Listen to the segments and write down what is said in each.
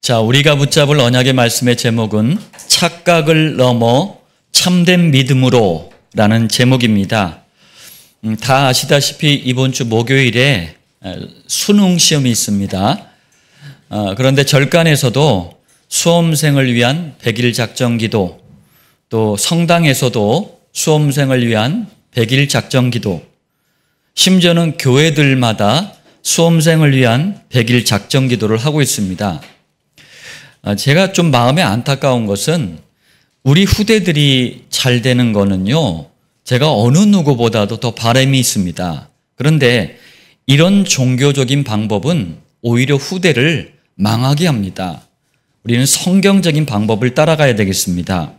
자, 우리가 붙잡을 언약의 말씀의 제목은 착각을 넘어 참된 믿음으로 라는 제목입니다. 다 아시다시피 이번 주 목요일에 수능 시험이 있습니다. 그런데 절간에서도 수험생을 위한 100일 작정 기도, 또 성당에서도 수험생을 위한 100일 작정 기도, 심지어는 교회들마다 수험생을 위한 100일 작정 기도를 하고 있습니다. 제가 좀 마음에 안타까운 것은 우리 후대들이 잘 되는 거는요, 제가 어느 누구보다도 더 바람이 있습니다. 그런데 이런 종교적인 방법은 오히려 후대를 망하게 합니다. 우리는 성경적인 방법을 따라가야 되겠습니다.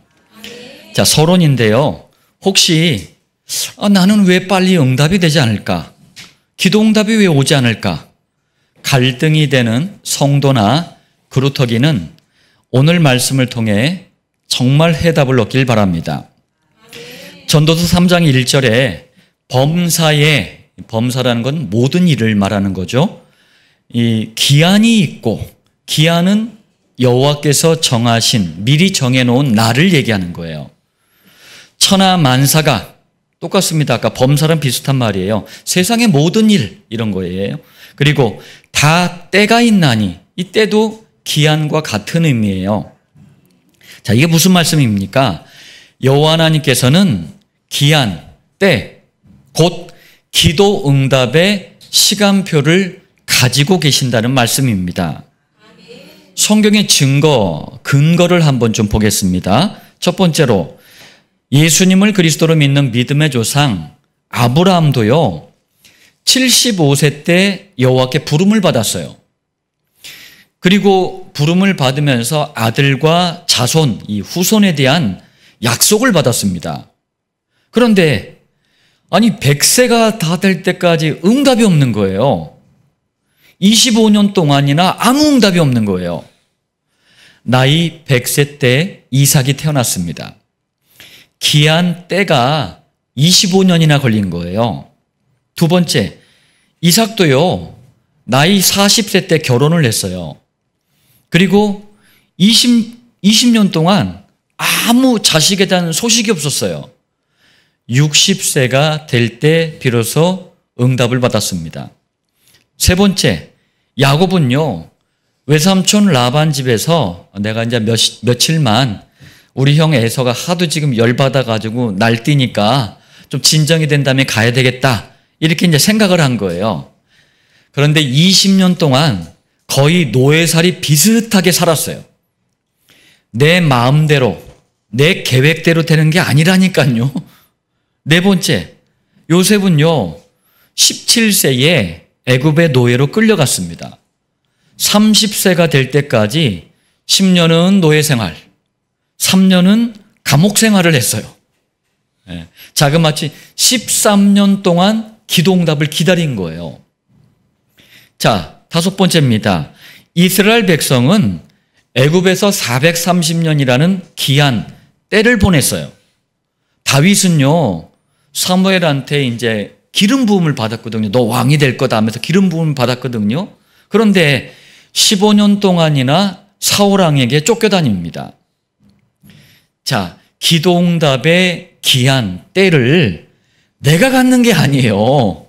자, 서론인데요. 혹시 나는 왜 빨리 응답이 되지 않을까? 기도 응답이 왜 오지 않을까? 갈등이 되는 성도나 그루터기는 오늘 말씀을 통해 정말 해답을 얻길 바랍니다. 전도서 3장 1절에 범사라는 건 모든 일을 말하는 거죠. 이 기한이 있고, 기한은 여호와께서 정하신, 미리 정해놓은 날을 얘기하는 거예요. 천하 만사가 똑같습니다. 아까 범사랑 비슷한 말이에요. 세상의 모든 일, 이런 거예요. 그리고 다 때가 있나니, 이 때도 기한과 같은 의미예요. 자, 이게 무슨 말씀입니까? 여호와 하나님께서는 기한, 때, 곧 기도 응답의 시간표를 가지고 계신다는 말씀입니다. 성경의 근거를 한번 좀 보겠습니다. 첫 번째로 예수님을 그리스도로 믿는 믿음의 조상 아브라함도요, 75세 때 여호와께 부름을 받았어요. 그리고 부름을 받으면서 아들과 자손, 이 후손에 대한 약속을 받았습니다. 그런데 100세가 다 될 때까지 응답이 없는 거예요. 25년 동안이나 아무 응답이 없는 거예요. 나이 100세 때 이삭이 태어났습니다. 기한 때가 25년이나 걸린 거예요. 두 번째, 이삭도요, 나이 40세 때 결혼을 했어요. 그리고 20년 동안 아무 자식에 대한 소식이 없었어요. 60세가 될 때 비로소 응답을 받았습니다. 세 번째, 야곱은요, 외삼촌 라반 집에서 내가 이제 며칠만 우리 형 에서가 하도 지금 열받아가지고 날뛰니까 좀 진정이 된 다음에 가야 되겠다, 이렇게 이제 생각을 한 거예요. 그런데 20년 동안 거의 노예살이 비슷하게 살았어요. 내 마음대로, 내 계획대로 되는 게 아니라니까요. 네 번째, 요셉은요, 17세에 애굽의 노예로 끌려갔습니다. 30세가 될 때까지 10년은 노예 생활, 3년은 감옥 생활을 했어요. 자그마치 13년 동안 기도응답을 기다린 거예요. 자, 다섯 번째입니다. 이스라엘 백성은 애굽에서 430년이라는 기한, 때를 보냈어요. 다윗은요, 사무엘한테 이제 기름 부음을 받았거든요. 너 왕이 될 거다 하면서 기름 부음을 받았거든요. 그런데 15년 동안이나 사울 왕에게 쫓겨다닙니다. 자, 기도응답의 기한, 때를 내가 갖는 게 아니에요.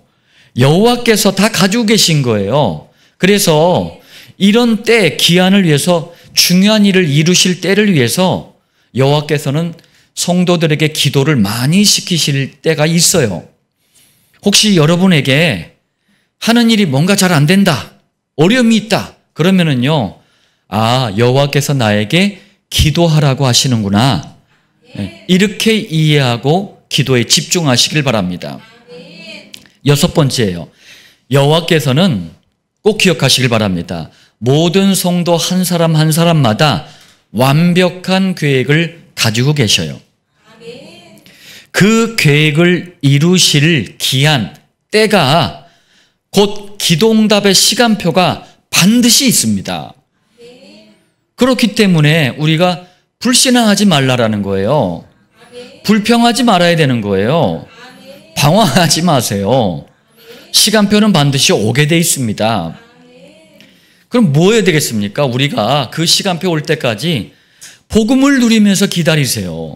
여호와께서 다 가지고 계신 거예요. 그래서 이런 때, 기한을 위해서, 중요한 일을 이루실 때를 위해서 여호와께서는 성도들에게 기도를 많이 시키실 때가 있어요. 혹시 여러분에게 하는 일이 뭔가 잘 안 된다, 어려움이 있다, 그러면은요, 여호와께서 나에게 기도하라고 하시는구나, 이렇게 이해하고 기도에 집중하시길 바랍니다. 여섯 번째예요. 여호와께서는 꼭 기억하시길 바랍니다. 모든 성도 한 사람 한 사람마다 완벽한 계획을 가지고 계셔요. 그 계획을 이루실 기한, 때가 곧 기도응답의 시간표가 반드시 있습니다. 그렇기 때문에 우리가 불신앙하지 말라라는 거예요. 불평하지 말아야 되는 거예요. 방황하지 마세요. 시간표는 반드시 오게 돼 있습니다. 그럼 뭐 해야 되겠습니까? 우리가 그 시간표 올 때까지 복음을 누리면서 기다리세요.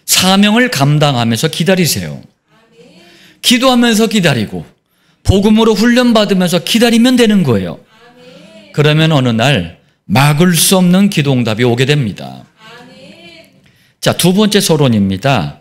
사명을 감당하면서 기다리세요. 기도하면서 기다리고 복음으로 훈련받으면서 기다리면 되는 거예요. 그러면 어느 날 막을 수 없는 기도응답이 오게 됩니다. 자, 두 번째 서론입니다.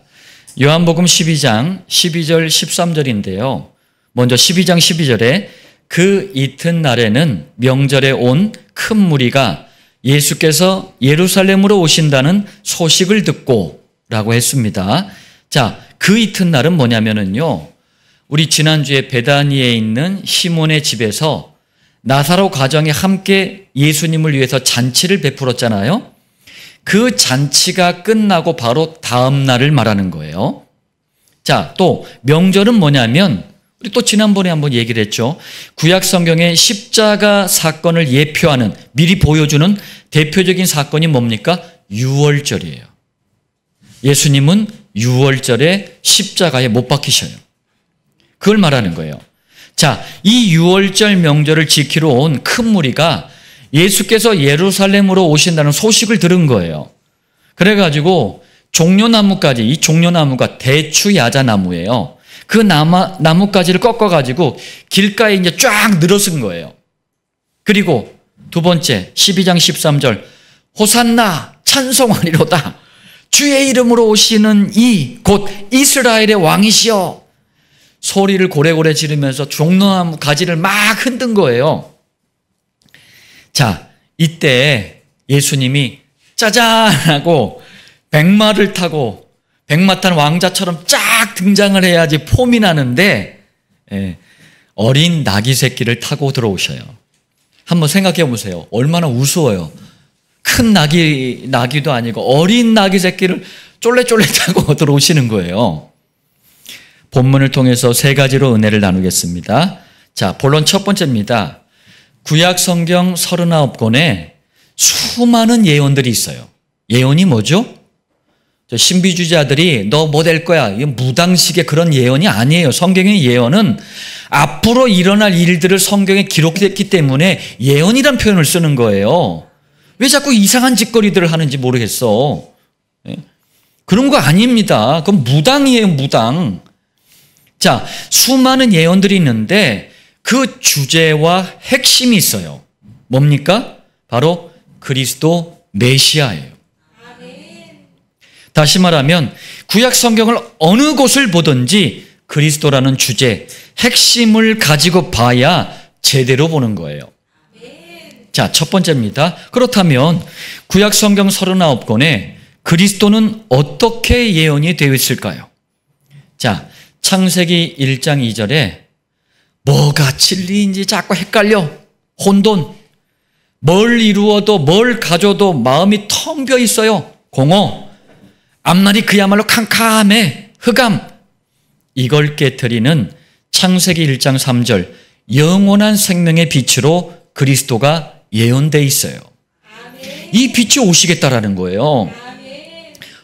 요한복음 12장 12절 13절인데요. 먼저 12장 12절에 그 이튿날에는 명절에 온 큰 무리가 예수께서 예루살렘으로 오신다는 소식을 듣고 라고 했습니다. 자, 그 이튿날은 뭐냐면요. 우리 지난주에 베다니에 있는 시몬의 집에서 나사로 가정이 함께 예수님을 위해서 잔치를 베풀었잖아요. 그 잔치가 끝나고 바로 다음 날을 말하는 거예요. 자, 또 명절은 뭐냐면 우리 또 지난번에 한번 얘기를 했죠. 구약 성경의 십자가 사건을 예표하는, 미리 보여주는 대표적인 사건이 뭡니까? 유월절이에요. 예수님은 유월절에 십자가에 못 박히셔요. 그걸 말하는 거예요. 자, 이 유월절 명절을 지키러 온 큰 무리가 예수께서 예루살렘으로 오신다는 소식을 들은 거예요. 그래가지고 종려나무까지, 이 종려나무가 대추야자나무예요. 그 나무가지를 꺾어가지고 길가에 이제 쫙 늘어선 거예요. 그리고 두 번째 12장 13절 호산나 찬송하리로다. 주의 이름으로 오시는 이 곧 이스라엘의 왕이시여. 소리를 고래고래 지르면서 종려나무 가지를 막 흔든 거예요. 자, 이때 예수님이 짜잔 하고 백마를 타고 백마 탄 왕자처럼 쫙 등장을 해야지 폼이 나는데 어린 나귀 새끼를 타고 들어오셔요. 한번 생각해 보세요. 얼마나 우스워요. 큰 나귀도 아니고 어린 나귀 새끼를 쫄래쫄래 타고 들어오시는 거예요. 본문을 통해서 세 가지로 은혜를 나누겠습니다. 자, 본론 첫 번째입니다. 구약 성경 39권에 수많은 예언들이 있어요. 예언이 뭐죠? 신비주의자들이 너 뭐 될 거야. 이건 무당식의 그런 예언이 아니에요. 성경의 예언은 앞으로 일어날 일들을 성경에 기록됐기 때문에 예언이란 표현을 쓰는 거예요. 왜 자꾸 이상한 짓거리들을 하는지 모르겠어. 그런 거 아닙니다. 그건 무당이에요, 무당. 자, 수많은 예언들이 있는데 그 주제와 핵심이 있어요. 뭡니까? 바로 그리스도 메시아예요. 다시 말하면 구약 성경을 어느 곳을 보든지 그리스도라는 주제, 핵심을 가지고 봐야 제대로 보는 거예요. 자, 첫 번째입니다. 그렇다면 구약 성경 39권에 그리스도는 어떻게 예언이 되어 있을까요? 자, 창세기 1장 2절에 뭐가 진리인지 자꾸 헷갈려. 혼돈. 뭘 이루어도 뭘 가져도 마음이 텅 비어 있어요. 공허. 앞날이 그야말로 캄캄해. 흑암. 이걸 깨트리는 창세기 1장 3절 영원한 생명의 빛으로 그리스도가 예언되어 있어요. 이 빛이 오시겠다라는 거예요.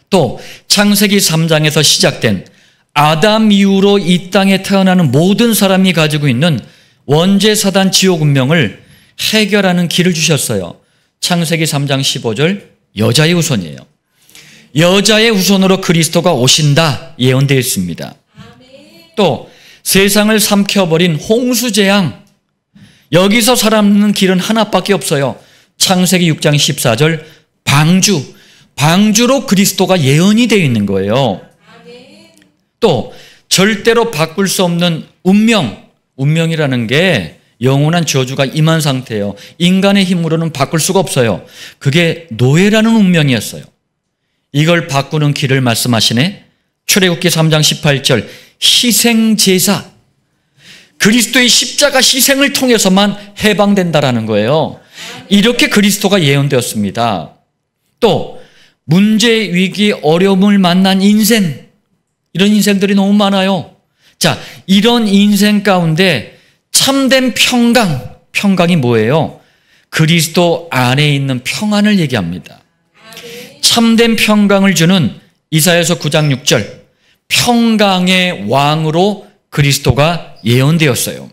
또 창세기 3장에서 시작된 아담 이후로 이 땅에 태어나는 모든 사람이 가지고 있는 원죄 사단 지옥 운명을 해결하는 길을 주셨어요. 창세기 3장 15절 여자의 후손이에요. 여자의 후손으로 그리스도가 오신다 예언되어 있습니다. 또 세상을 삼켜버린 홍수재앙, 여기서 살아남는 길은 하나밖에 없어요. 창세기 6장 14절 방주로 그리스도가 예언이 되어 있는 거예요. 또 절대로 바꿀 수 없는 운명이라는 게 영원한 저주가 임한 상태예요. 인간의 힘으로는 바꿀 수가 없어요. 그게 노예라는 운명이었어요. 이걸 바꾸는 길을 말씀하시네. 출애굽기 3장 18절 희생제사, 그리스도의 십자가 희생을 통해서만 해방된다라는 거예요. 이렇게 그리스도가 예언되었습니다. 또 문제, 위기, 어려움을 만난 인생, 이런 인생들이 너무 많아요. 자, 이런 인생 가운데 참된 평강이 뭐예요? 그리스도 안에 있는 평안을 얘기합니다. 참된 평강을 주는 이사야서 9장 6절 평강의 왕으로 그리스도가 예언되었어요.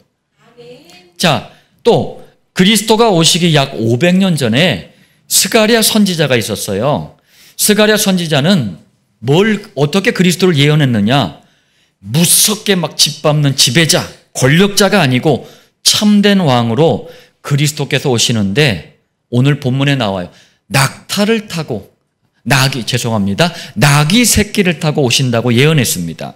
자, 또 그리스도가 오시기 약 500년 전에 스가랴 선지자가 있었어요. 스가랴 선지자는 어떻게 그리스도를 예언했느냐? 무섭게 막 짓밟는 지배자, 권력자가 아니고 참된 왕으로 그리스도께서 오시는데 오늘 본문에 나와요. 낙타를 타고 낙이 새끼를 타고 오신다고 예언했습니다.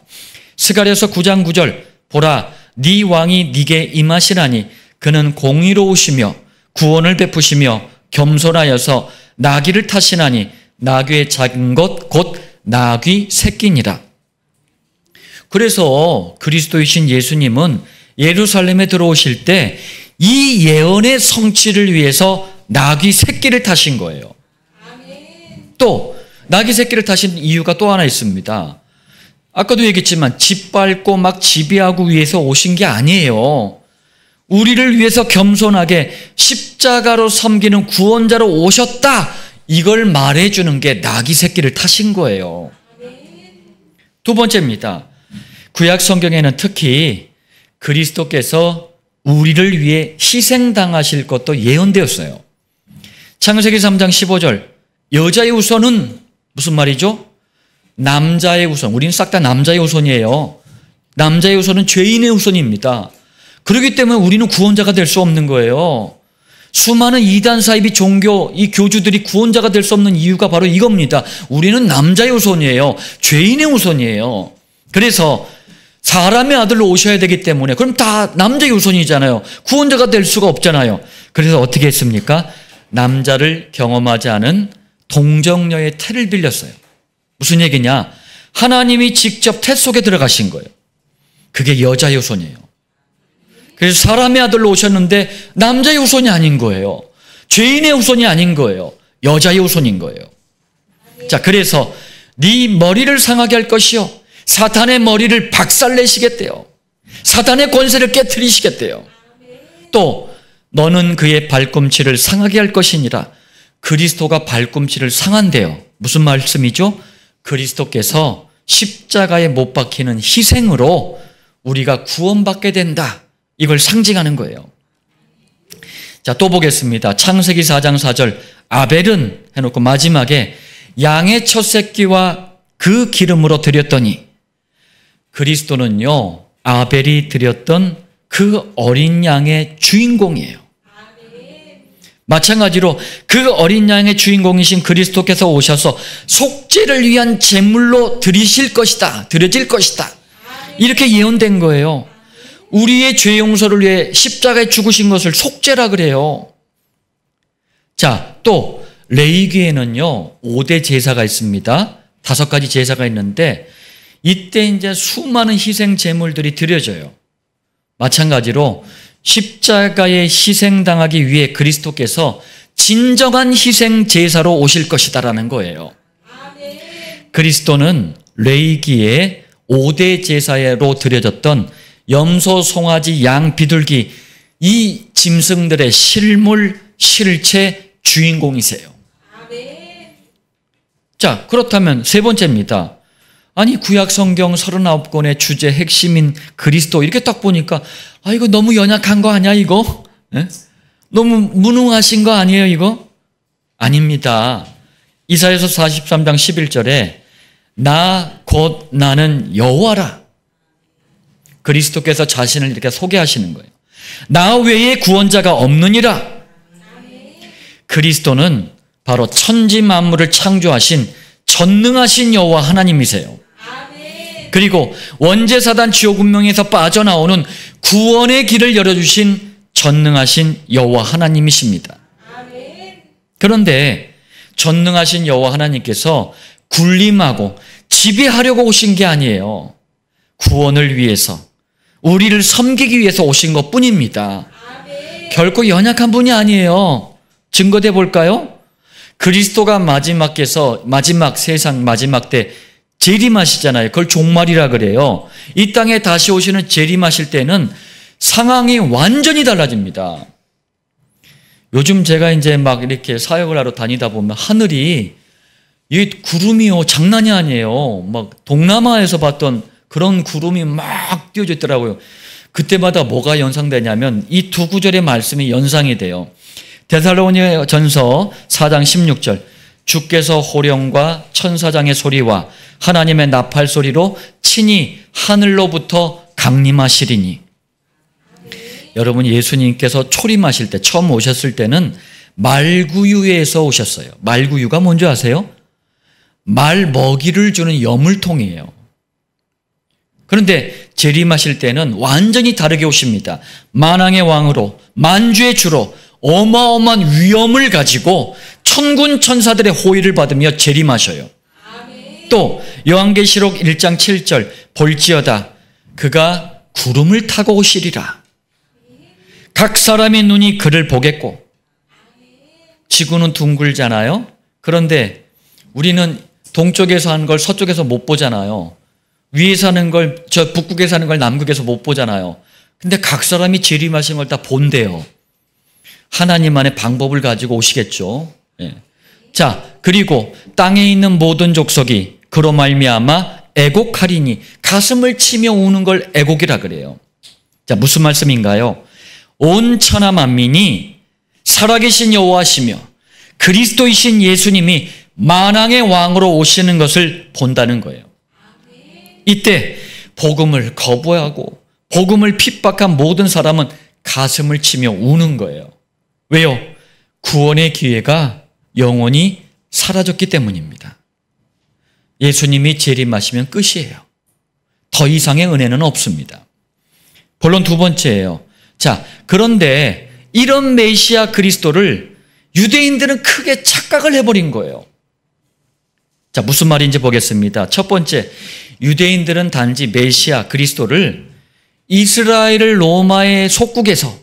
스가랴서 9장 9절 보라 네 왕이 네게 임하시라니 그는 공의로우시며 구원을 베푸시며 겸손하여서 나귀를 타시나니 나귀의 작은 것 곧 나귀 새끼니라. 그래서 그리스도이신 예수님은 예루살렘에 들어오실 때 이 예언의 성취를 위해서 나귀 새끼를 타신 거예요. 또 나귀 새끼를 타신 이유가 또 하나 있습니다. 아까도 얘기했지만 짓밟고 막 지배하고 위해서 오신 게 아니에요. 우리를 위해서 겸손하게 십자가로 섬기는 구원자로 오셨다. 이걸 말해주는 게 나귀 새끼를 타신 거예요. 두 번째입니다. 구약 성경에는 특히 그리스도께서 우리를 위해 희생당하실 것도 예언되었어요. 창세기 3장 15절 여자의 후손은 무슨 말이죠? 남자의 후손. 우리는 싹 다 남자의 후손이에요. 남자의 후손은 죄인의 후손입니다. 그렇기 때문에 우리는 구원자가 될 수 없는 거예요. 수많은 이단 사이비 종교 이 교주들이 구원자가 될 수 없는 이유가 바로 이겁니다. 우리는 남자의 후손이에요. 죄인의 후손이에요. 그래서 사람의 아들로 오셔야 되기 때문에 그럼 다 남자의 후손이잖아요. 구원자가 될 수가 없잖아요. 그래서 어떻게 했습니까? 남자를 경험하지 않은 동정녀의 태를 빌렸어요. 무슨 얘기냐? 하나님이 직접 태 속에 들어가신 거예요. 그게 여자의 후손이에요. 그래서 사람의 아들로 오셨는데 남자의 후손이 아닌 거예요. 죄인의 후손이 아닌 거예요. 여자의 후손인 거예요. 자, 그래서 네 머리를 상하게 할 것이요 사탄의 머리를 박살내시겠대요. 사탄의 권세를 깨트리시겠대요. 또 너는 그의 발꿈치를 상하게 할 것이니라. 그리스도가 발꿈치를 상한대요. 무슨 말씀이죠? 그리스도께서 십자가에 못 박히는 희생으로 우리가 구원받게 된다. 이걸 상징하는 거예요. 자, 또 보겠습니다. 창세기 4장 4절 아벨은 해놓고 마지막에 양의 첫 새끼와 그 기름으로 드렸더니 그리스도는요 아벨이 드렸던 그 어린 양의 주인공이에요. 마찬가지로 그 어린 양의 주인공이신 그리스도께서 오셔서 속죄를 위한 제물로 드려질 것이다. 이렇게 예언된 거예요. 우리의 죄 용서를 위해 십자가에 죽으신 것을 속죄라 그래요. 자, 또 레위기에는요 5대 제사가 있습니다. 5가지 제사가 있는데 이때 이제 수많은 희생 제물들이 드려져요. 마찬가지로 십자가에 희생당하기 위해 그리스도께서 진정한 희생 제사로 오실 것이다라는 거예요. 그리스도는 레위기에 5대 제사로 드려졌던 염소, 송아지, 양, 비둘기 이 짐승들의 실물, 실체 주인공이세요. 자, 그렇다면 세 번째입니다. 아니 구약 성경 39권의 주제 핵심인 그리스도 이렇게 딱 보니까 아 이거 너무 연약한 거 아니야 이거? 네? 너무 무능하신 거 아니에요 이거? 아닙니다. 이사야서 43장 11절에 나 곧 나는 여호와라. 그리스도께서 자신을 이렇게 소개하시는 거예요. 나 외에 구원자가 없느니라. 그리스도는 바로 천지 만물을 창조하신 전능하신 여호와 하나님이세요. 그리고 원죄사단 지옥 운명에서 빠져나오는 구원의 길을 열어주신 전능하신 여호와 하나님이십니다. 그런데 전능하신 여호와 하나님께서 군림하고 지배하려고 오신 게 아니에요. 구원을 위해서 우리를 섬기기 위해서 오신 것뿐입니다. 결코 연약한 분이 아니에요. 증거돼 볼까요? 그리스도가 세상 마지막 때 재림하시잖아요. 그걸 종말이라 그래요. 이 땅에 다시 오시는 재림하실 때는 상황이 완전히 달라집니다. 요즘 제가 이제 막 이렇게 사역을 하러 다니다 보면 하늘이 이 구름이요 장난이 아니에요. 막 동남아에서 봤던 그런 구름이 막 띄어져 있더라고요. 그때마다 뭐가 연상되냐면 이 두 구절의 말씀이 연상이 돼요. 데살로니가전서 4장 16절 주께서 호령과 천사장의 소리와 하나님의 나팔 소리로 친히 하늘로부터 강림하시리니. 여러분, 예수님께서 초림하실 때, 처음 오셨을 때는 말구유에서 오셨어요. 말구유가 뭔지 아세요? 말 먹이를 주는 여물통이에요. 그런데 재림하실 때는 완전히 다르게 오십니다. 만왕의 왕으로, 만주의 주로 어마어마한 위엄을 가지고 천군 천사들의 호의를 받으며 재림하셔요. 또 요한계시록 1장 7절 볼지어다 그가 구름을 타고 오시리라. 각 사람의 눈이 그를 보겠고. 지구는 둥글잖아요. 그런데 우리는 동쪽에서 하는 걸 서쪽에서 못 보잖아요. 위에서 하는 걸 저 북극에서 하는 걸 남극에서 못 보잖아요. 근데 각 사람이 재림하신 걸 다 본대요. 하나님만의 방법을 가지고 오시겠죠. 예. 자, 그리고 땅에 있는 모든 족속이 그로 말미암아 애곡하리니. 가슴을 치며 우는 걸 애곡이라 그래요. 자, 무슨 말씀인가요? 온 천하 만민이 살아계신 여호와시며 그리스도이신 예수님이 만왕의 왕으로 오시는 것을 본다는 거예요. 이때 복음을 거부하고 복음을 핍박한 모든 사람은 가슴을 치며 우는 거예요. 왜요? 구원의 기회가 영원히 사라졌기 때문입니다. 예수님이 재림하시면 끝이에요. 더 이상의 은혜는 없습니다. 본론 두 번째예요. 자, 그런데 이런 메시아 그리스도를 유대인들은 크게 착각을 해버린 거예요. 자, 무슨 말인지 보겠습니다. 첫 번째, 유대인들은 단지 메시아 그리스도를 이스라엘을 로마의 속국에서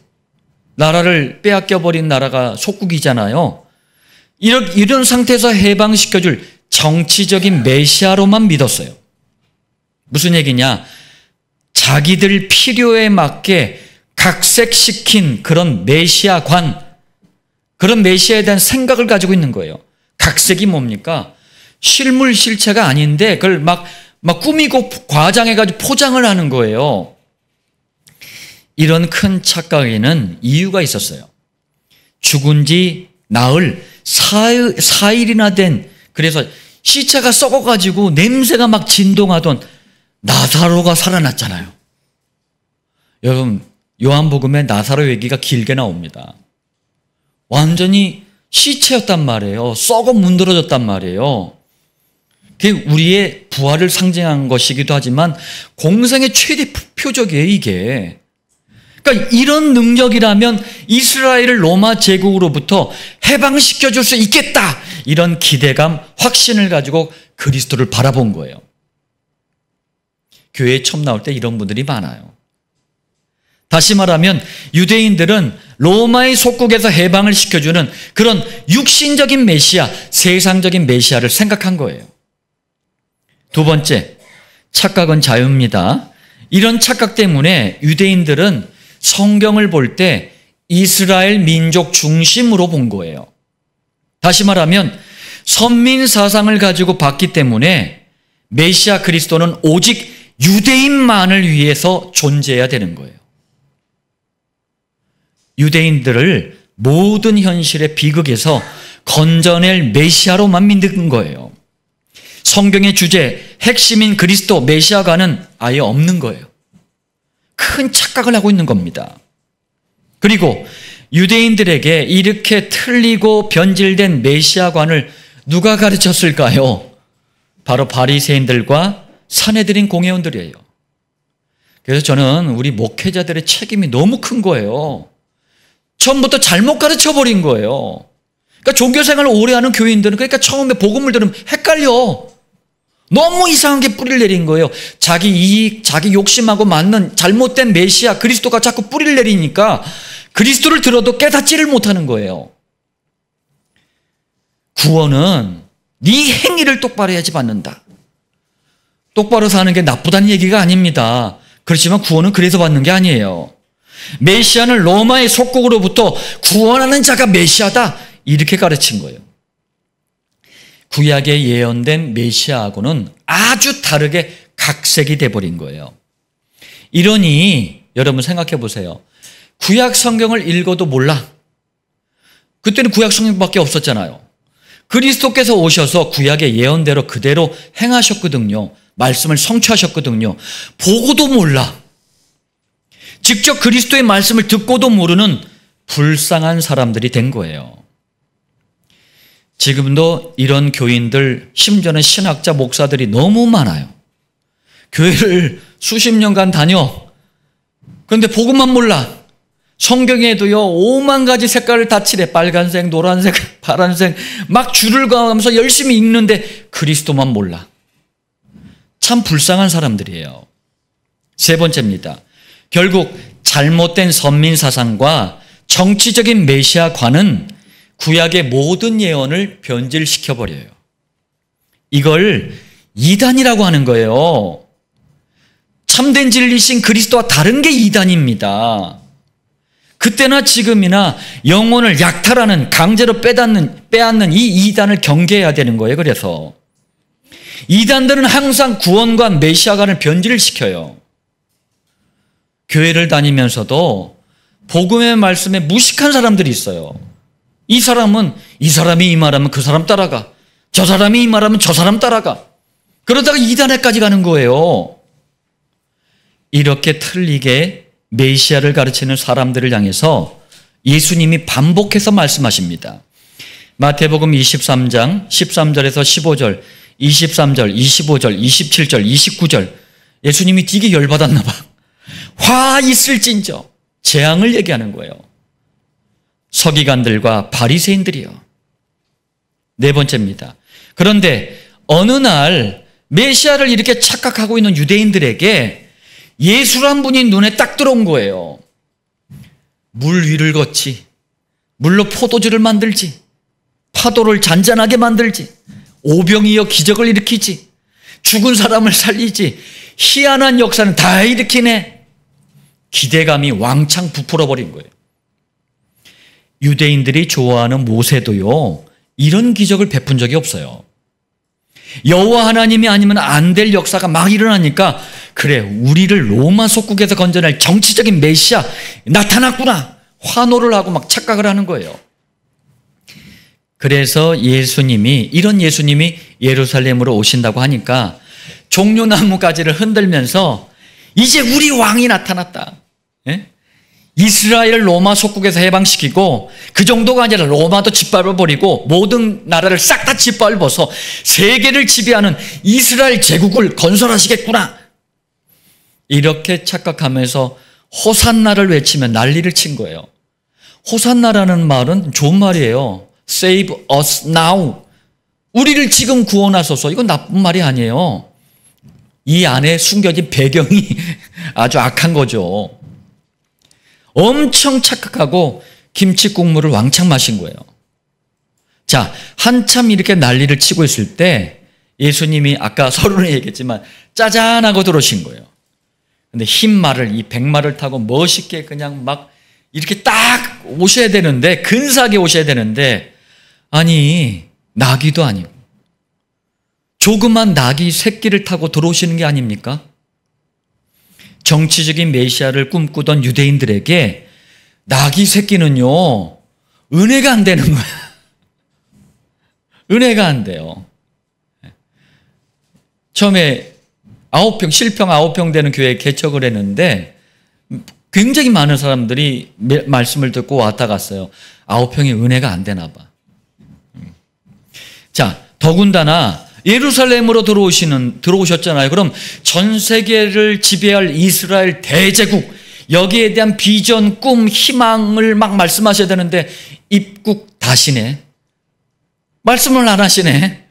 나라를 빼앗겨버린 나라가 속국이잖아요. 이런 상태에서 해방시켜줄 정치적인 메시아로만 믿었어요. 무슨 얘기냐? 자기들 필요에 맞게 각색시킨 그런 메시아관, 그런 메시아에 대한 생각을 가지고 있는 거예요. 각색이 뭡니까? 실물 실체가 아닌데 그걸 막 꾸미고 과장해가지고 포장을 하는 거예요. 이런 큰 착각에는 이유가 있었어요. 죽은 지 나흘, 사일이나 된, 그래서 시체가 썩어가지고 냄새가 막 진동하던 나사로가 살아났잖아요. 여러분, 요한복음에 나사로 얘기가 길게 나옵니다. 완전히 시체였단 말이에요. 썩어 문드러졌단 말이에요. 그게 우리의 부활을 상징한 것이기도 하지만 공생의 최대 표적이에요, 이게. 그러니까 이런 능력이라면 이스라엘을 로마 제국으로부터 해방시켜줄 수 있겠다. 이런 기대감, 확신을 가지고 그리스도를 바라본 거예요. 교회에 처음 나올 때 이런 분들이 많아요. 다시 말하면 유대인들은 로마의 속국에서 해방을 시켜주는 그런 육신적인 메시아, 세상적인 메시아를 생각한 거예요. 두 번째, 착각은 자유입니다. 이런 착각 때문에 유대인들은 성경을 볼 때 이스라엘 민족 중심으로 본 거예요. 다시 말하면 선민 사상을 가지고 봤기 때문에 메시아 그리스도는 오직 유대인만을 위해서 존재해야 되는 거예요. 유대인들을 모든 현실의 비극에서 건져낼 메시아로만 믿는 거예요. 성경의 주제, 핵심인 그리스도 메시아가는 아예 없는 거예요. 큰 착각을 하고 있는 겁니다. 그리고 유대인들에게 이렇게 틀리고 변질된 메시아관을 누가 가르쳤을까요? 바로 바리새인들과 산헤드린 공회원들이에요. 그래서 저는 우리 목회자들의 책임이 너무 큰 거예요. 처음부터 잘못 가르쳐버린 거예요. 그러니까 종교생활을 오래 하는 교인들은 그러니까 처음에 복음을 들으면 헷갈려. 너무 이상하게 뿌리를 내린 거예요. 자기 이익, 자기 욕심하고 맞는 잘못된 메시아 그리스도가 자꾸 뿌리를 내리니까 그리스도를 들어도 깨닫지를 못하는 거예요. 구원은 네 행위를 똑바로 해야지 받는다. 똑바로 사는 게 나쁘다는 얘기가 아닙니다. 그렇지만 구원은 그래서 받는 게 아니에요. 메시아는 로마의 속국으로부터 구원하는 자가 메시아다. 이렇게 가르친 거예요. 구약에 예언된 메시아하고는 아주 다르게 각색이 돼버린 거예요. 이러니 여러분 생각해 보세요. 구약 성경을 읽어도 몰라. 그때는 구약 성경밖에 없었잖아요. 그리스도께서 오셔서 구약의 예언대로 그대로 행하셨거든요. 말씀을 성취하셨거든요. 보고도 몰라. 직접 그리스도의 말씀을 듣고도 모르는 불쌍한 사람들이 된 거예요. 지금도 이런 교인들, 심지어는 신학자, 목사들이 너무 많아요. 교회를 수십 년간 다녀. 그런데 복음만 몰라. 성경에도요 5만 가지 색깔을 다 칠해. 빨간색, 노란색, 파란색 막 줄을 그어가면서 열심히 읽는데 그리스도만 몰라. 참 불쌍한 사람들이에요. 세 번째입니다. 결국 잘못된 선민사상과 정치적인 메시아관은 구약의 모든 예언을 변질시켜버려요. 이걸 이단이라고 하는 거예요. 참된 진리신 그리스도와 다른 게 이단입니다. 그때나 지금이나 영혼을 약탈하는, 강제로 빼앗는 이 이단을 경계해야 되는 거예요. 그래서 이단들은 항상 구원과 메시아관을 변질을 시켜요. 교회를 다니면서도 복음의 말씀에 무식한 사람들이 있어요. 이 사람이 이 말하면 그 사람 따라가. 저 사람이 이 말하면 저 사람 따라가. 그러다가 이단에까지 가는 거예요. 이렇게 틀리게 메시아를 가르치는 사람들을 향해서 예수님이 반복해서 말씀하십니다. 마태복음 23장 13절에서 15절, 23절, 25절, 27절, 29절 예수님이 되게 열받았나 봐. 화 있을진저 재앙을 얘기하는 거예요. 서기관들과 바리새인들이요. 네 번째입니다. 그런데 어느 날 메시아를 이렇게 착각하고 있는 유대인들에게 예수란 분이 눈에 딱 들어온 거예요. 물 위를 걷지, 물로 포도주를 만들지, 파도를 잔잔하게 만들지, 오병이어 기적을 일으키지, 죽은 사람을 살리지, 희한한 역사는 다 일으키네. 기대감이 왕창 부풀어 버린 거예요. 유대인들이 좋아하는 모세도요, 이런 기적을 베푼 적이 없어요. 여호와 하나님이 아니면 안 될 역사가 막 일어나니까 그래, 우리를 로마 속국에서 건져낼 정치적인 메시아 나타났구나. 환호를 하고 막 착각을 하는 거예요. 그래서 이런 예수님이 예루살렘으로 오신다고 하니까 종려나무 가지를 흔들면서 이제 우리 왕이 나타났다. 예? 이스라엘을 로마 속국에서 해방시키고 그 정도가 아니라 로마도 짓밟아버리고 모든 나라를 싹 다 짓밟아서 세계를 지배하는 이스라엘 제국을 건설하시겠구나. 이렇게 착각하면서 호산나를 외치면 난리를 친 거예요. 호산나라는 말은 좋은 말이에요. Save us now. 우리를 지금 구원하소서. 이건 나쁜 말이 아니에요. 이 안에 숨겨진 배경이 아주 악한 거죠. 엄청 착각하고 김치 국물을 왕창 마신 거예요. 자, 한참 이렇게 난리를 치고 있을 때 예수님이 아까 서론에 얘기했지만 짜잔하고 들어오신 거예요. 근데 흰 말을, 이 백마를 타고 멋있게 그냥 막 이렇게 딱 오셔야 되는데, 근사하게 오셔야 되는데, 아니, 나귀도 아니고 조그만 나귀 새끼를 타고 들어오시는 게 아닙니까? 정치적인 메시아를 꿈꾸던 유대인들에게 나귀 새끼는요, 은혜가 안 되는 거야. 은혜가 안 돼요. 처음에 실평 9평 되는 교회에 개척을 했는데 굉장히 많은 사람들이 말씀을 듣고 왔다 갔어요. 9평이 은혜가 안 되나 봐. 자, 더군다나 예루살렘으로 들어오셨잖아요. 그럼 전 세계를 지배할 이스라엘 대제국, 여기에 대한 비전, 꿈, 희망을 막 말씀하셔야 되는데 입국 다시네. 말씀을 안 하시네.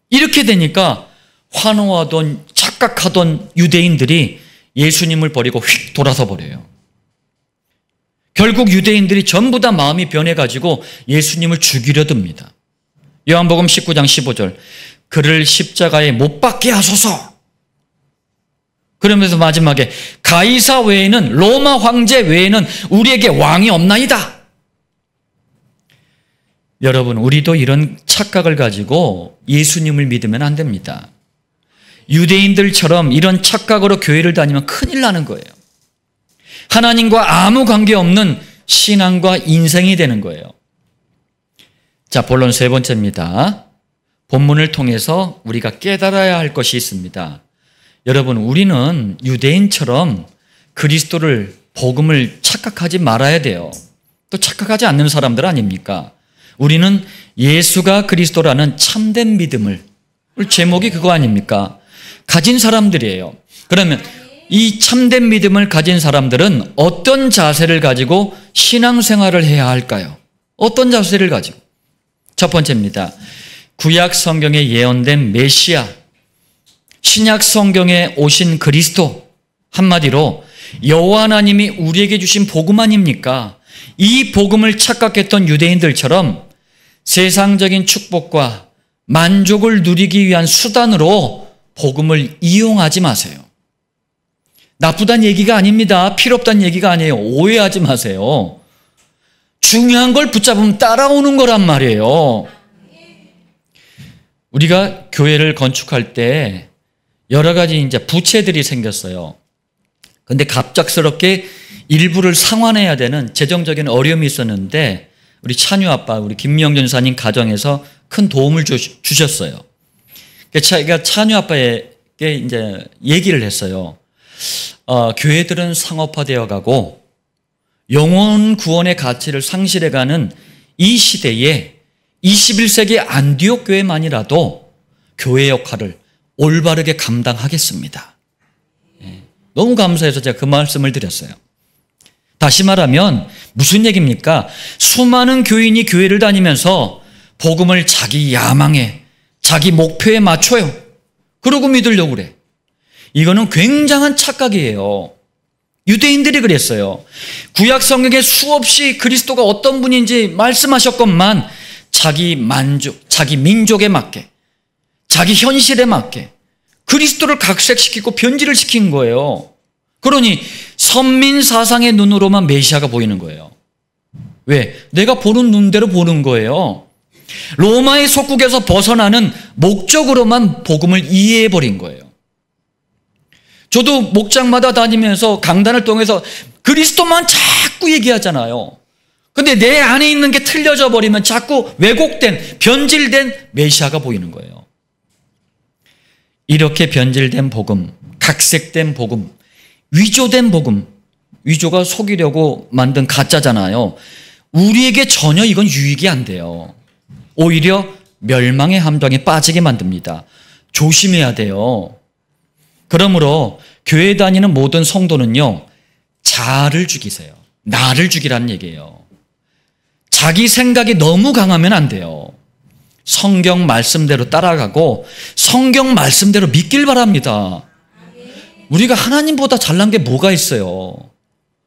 이렇게 되니까 환호하던 착각하던 유대인들이 예수님을 버리고 휙 돌아서 버려요. 결국 유대인들이 전부 다 마음이 변해가지고 예수님을 죽이려 듭니다. 요한복음 19장 15절, 그를 십자가에 못 박게 하소서. 그러면서 마지막에 가이사 외에는, 로마 황제 외에는 우리에게 왕이 없나이다. 여러분, 우리도 이런 착각을 가지고 예수님을 믿으면 안 됩니다. 유대인들처럼 이런 착각으로 교회를 다니면 큰일 나는 거예요. 하나님과 아무 관계없는 신앙과 인생이 되는 거예요. 자, 본론 세 번째입니다. 본문을 통해서 우리가 깨달아야 할 것이 있습니다. 여러분, 우리는 유대인처럼 그리스도를, 복음을 착각하지 말아야 돼요. 또 착각하지 않는 사람들 아닙니까? 우리는 예수가 그리스도라는 참된 믿음을, 제목이 그거 아닙니까? 가진 사람들이에요. 그러면 이 참된 믿음을 가진 사람들은 어떤 자세를 가지고 신앙생활을 해야 할까요? 어떤 자세를 가지고? 첫 번째입니다. 구약 성경에 예언된 메시아, 신약 성경에 오신 그리스도, 한마디로 여호와 하나님이 우리에게 주신 복음 아닙니까? 이 복음을 착각했던 유대인들처럼 세상적인 축복과 만족을 누리기 위한 수단으로 복음을 이용하지 마세요. 나쁘다는 얘기가 아닙니다. 필요 없다는 얘기가 아니에요. 오해하지 마세요. 중요한 걸 붙잡으면 따라오는 거란 말이에요. 우리가 교회를 건축할 때 여러 가지 이제 부채들이 생겼어요. 근데 갑작스럽게 일부를 상환해야 되는 재정적인 어려움이 있었는데 우리 찬유 아빠, 우리 김명준 사님 가정에서 큰 도움을 주셨어요. 제가 찬유 아빠에게 이제 얘기를 했어요. 교회들은 상업화되어 가고 영혼 구원의 가치를 상실해가는 이 시대에 21세기 안디옥 교회만이라도 교회 역할을 올바르게 감당하겠습니다. 너무 감사해서 제가 그 말씀을 드렸어요. 다시 말하면 무슨 얘기입니까? 수많은 교인이 교회를 다니면서 복음을 자기 야망에, 자기 목표에 맞춰요. 그러고 믿으려고 그래. 이거는 굉장한 착각이에요. 유대인들이 그랬어요. 구약 성경에 수없이 그리스도가 어떤 분인지 말씀하셨건만 자기 만족, 자기 민족에 맞게, 자기 현실에 맞게 그리스도를 각색시키고 변질을 시킨 거예요. 그러니 선민 사상의 눈으로만 메시아가 보이는 거예요. 왜? 내가 보는 눈대로 보는 거예요. 로마의 속국에서 벗어나는 목적으로만 복음을 이해해버린 거예요. 저도 목장마다 다니면서 강단을 통해서 그리스도만 자꾸 얘기하잖아요. 근데 내 안에 있는 게 틀려져 버리면 자꾸 왜곡된, 변질된 메시아가 보이는 거예요. 이렇게 변질된 복음, 각색된 복음, 위조된 복음, 위조가 속이려고 만든 가짜잖아요. 우리에게 전혀 이건 유익이 안 돼요. 오히려 멸망의 함정에 빠지게 만듭니다. 조심해야 돼요. 그러므로 교회 다니는 모든 성도는요, 자아를 죽이세요. 나를 죽이라는 얘기예요. 자기 생각이 너무 강하면 안 돼요. 성경 말씀대로 따라가고 성경 말씀대로 믿길 바랍니다. 우리가 하나님보다 잘난 게 뭐가 있어요?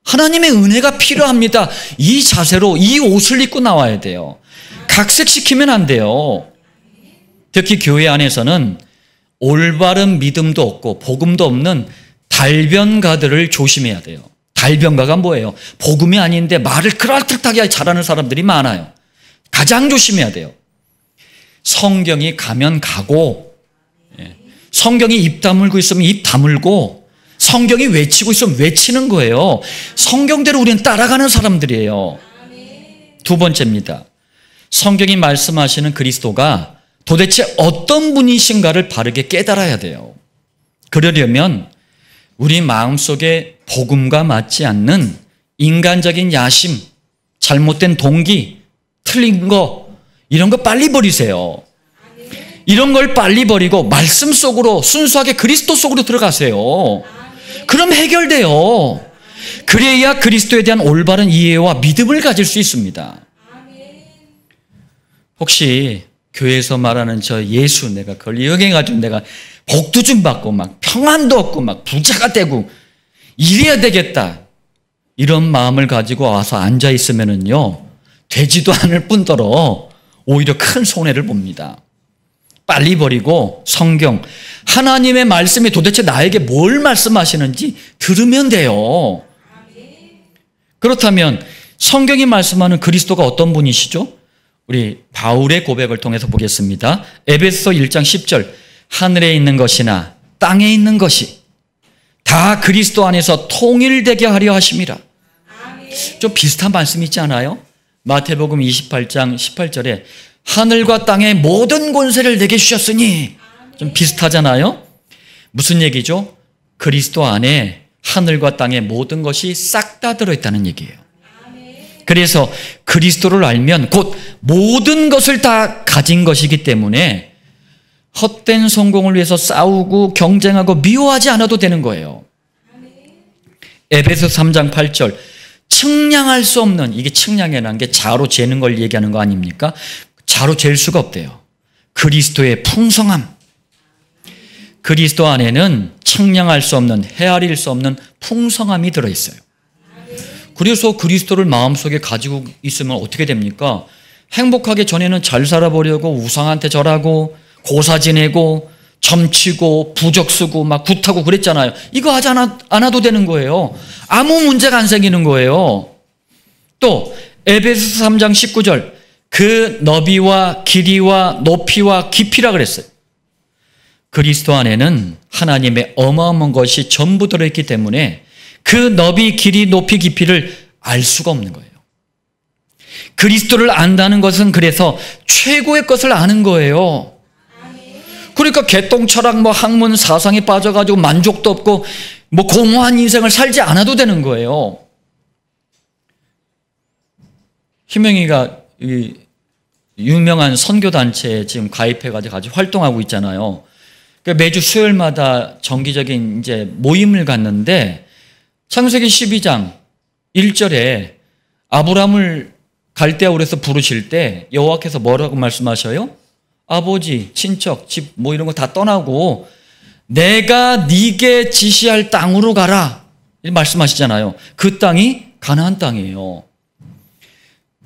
하나님의 은혜가 필요합니다. 이 자세로 이 옷을 입고 나와야 돼요. 각색시키면 안 돼요. 특히 교회 안에서는 올바른 믿음도 없고 복음도 없는 달변가들을 조심해야 돼요. 달변가가 뭐예요? 복음이 아닌데 말을 그럴듯하게 잘하는 사람들이 많아요. 가장 조심해야 돼요. 성경이 가면 가고, 성경이 입 다물고 있으면 입 다물고, 성경이 외치고 있으면 외치는 거예요. 성경대로 우리는 따라가는 사람들이에요. 두 번째입니다. 성경이 말씀하시는 그리스도가 도대체 어떤 분이신가를 바르게 깨달아야 돼요. 그러려면 우리 마음속에 복음과 맞지 않는 인간적인 야심, 잘못된 동기, 틀린 거, 이런 거 빨리 버리세요. 이런 걸 빨리 버리고 말씀 속으로 순수하게 그리스도 속으로 들어가세요. 그럼 해결돼요. 그래야 그리스도에 대한 올바른 이해와 믿음을 가질 수 있습니다. 혹시 교회에서 말하는 저 예수, 내가 그걸 이용해가지고 내가 복도 좀 받고 막 평안도 얻고 막 부자가 되고 이래야 되겠다, 이런 마음을 가지고 와서 앉아 있으면은요, 되지도 않을 뿐더러 오히려 큰 손해를 봅니다. 빨리 버리고 성경, 하나님의 말씀이 도대체 나에게 뭘 말씀하시는지 들으면 돼요. 그렇다면 성경이 말씀하는 그리스도가 어떤 분이시죠? 우리 바울의 고백을 통해서 보겠습니다. 에베소 1장 10절, 하늘에 있는 것이나 땅에 있는 것이 다 그리스도 안에서 통일되게 하려 하심이라. 좀 비슷한 말씀 있지 않아요? 마태복음 28장 18절에 하늘과 땅의 모든 권세를 내게 주셨으니, 좀 비슷하잖아요? 무슨 얘기죠? 그리스도 안에 하늘과 땅의 모든 것이 싹 다 들어있다는 얘기예요. 그래서 그리스도를 알면 곧 모든 것을 다 가진 것이기 때문에 헛된 성공을 위해서 싸우고 경쟁하고 미워하지 않아도 되는 거예요. 에베소 3장 8절, 측량할 수 없는, 이게 측량이라는 게 자로 재는 걸 얘기하는 거 아닙니까? 자로 잴 수가 없대요. 그리스도의 풍성함. 그리스도 안에는 측량할 수 없는, 헤아릴 수 없는 풍성함이 들어있어요. 그래서 그리스도를 마음속에 가지고 있으면 어떻게 됩니까? 행복하게 전에는 잘 살아보려고 우상한테 절하고 고사 지내고 점치고 부적 쓰고 막 굿하고 그랬잖아요. 이거 하지 않아도 되는 거예요. 아무 문제가 안 생기는 거예요. 또 에베소 3장 19절, 그 너비와 길이와 높이와 깊이라 그랬어요. 그리스도 안에는 하나님의 어마어마한 것이 전부 들어있기 때문에 그 너비, 길이, 높이, 깊이를 알 수가 없는 거예요. 그리스도를 안다는 것은 그래서 최고의 것을 아는 거예요. 그러니까 개똥 철학, 학문 사상에 빠져가지고 만족도 없고 공허한 인생을 살지 않아도 되는 거예요. 희명이가 유명한 선교단체에 지금 가입해가지고 같이 활동하고 있잖아요. 매주 수요일마다 정기적인 이제 모임을 갖는데 창세기 12장 1절에 아브라함을 갈대아우르에서 부르실 때 여호와께서 뭐라고 말씀하셔요? 아버지, 친척, 집 이런 거 다 떠나고 내가 네게 지시할 땅으로 가라 이렇게 말씀하시잖아요. 그 땅이 가나안 땅이에요.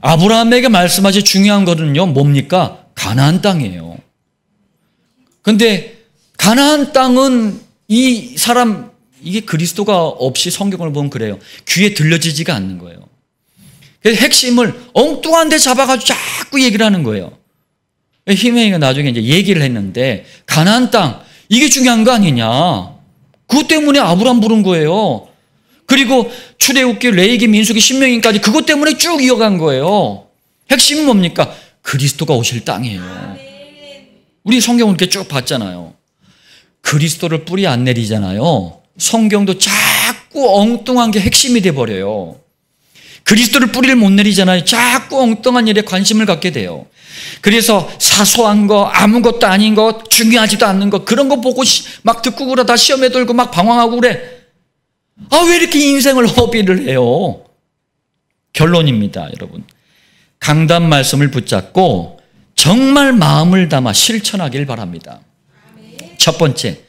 아브라함에게 말씀하신 중요한 거는요, 뭡니까? 가나안 땅이에요. 근데 가나안 땅은 이게 그리스도가 없이 성경을 보면 그래요. 귀에 들려지지가 않는 거예요. 그래서 핵심을 엉뚱한 데 잡아가지고 자꾸 얘기를 하는 거예요. 희명이가 나중에 이제 얘기를 했는데, 가나안 땅, 이게 중요한 거 아니냐. 그것 때문에 아브라함 부른 거예요. 그리고 출애굽기, 레위기, 민수기, 신명기까지 그것 때문에 쭉 이어간 거예요. 핵심은 뭡니까? 그리스도가 오실 땅이에요. 우리 성경을 이렇게 쭉 봤잖아요. 그리스도를 뿌리 안 내리잖아요. 성경도 자꾸 엉뚱한 게 핵심이 돼버려요. 그리스도를 뿌리를 못 내리잖아요. 자꾸 엉뚱한 일에 관심을 갖게 돼요. 그래서 사소한 거, 아무것도 아닌 거, 중요하지도 않는 거, 그런 거 보고 막 듣고 그러다 시험에 들고 막 방황하고 그래. 왜 이렇게 인생을 허비를 해요? 결론입니다, 여러분. 강단 말씀을 붙잡고 정말 마음을 담아 실천하길 바랍니다. 첫 번째,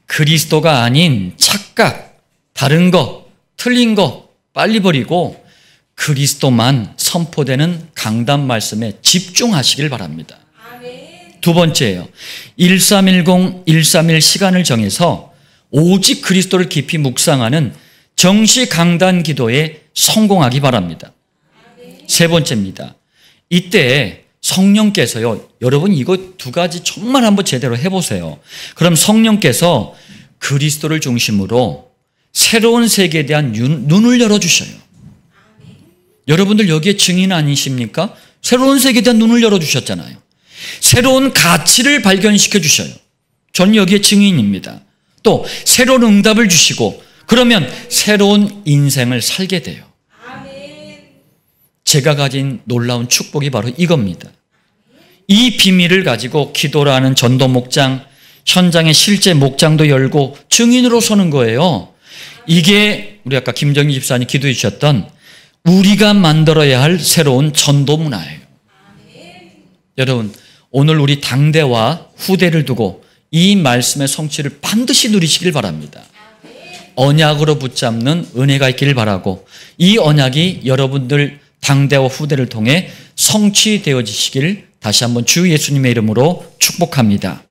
그리스도가 아닌 착각, 다른 거, 틀린 거 빨리 버리고 그리스도만 선포되는 강단 말씀에 집중하시길 바랍니다. 두 번째예요. 1310, 131 시간을 정해서 오직 그리스도를 깊이 묵상하는 정시 강단 기도에 성공하기 바랍니다. 세 번째입니다. 이때 성령께서요, 여러분 이거 두 가지 정말 한번 제대로 해보세요. 그럼 성령께서 그리스도를 중심으로 새로운 세계에 대한 눈을 열어주셔요. 여러분들 여기에 증인 아니십니까? 새로운 세계에 대한 눈을 열어주셨잖아요. 새로운 가치를 발견시켜 주셔요. 전 여기에 증인입니다. 또 새로운 응답을 주시고 그러면 새로운 인생을 살게 돼요. 제가 가진 놀라운 축복이 바로 이겁니다. 이 비밀을 가지고 기도라는 전도 목장, 현장의 실제 목장도 열고 증인으로 서는 거예요. 이게 우리 아까 김정희 집사님 기도해 주셨던 우리가 만들어야 할 새로운 전도 문화예요. 여러분, 오늘 우리 당대와 후대를 두고 이 말씀의 성취를 반드시 누리시길 바랍니다. 언약으로 붙잡는 은혜가 있기를 바라고 이 언약이 여러분들 당대와 후대를 통해 성취되어지시길 다시 한번 주 예수님의 이름으로 축복합니다.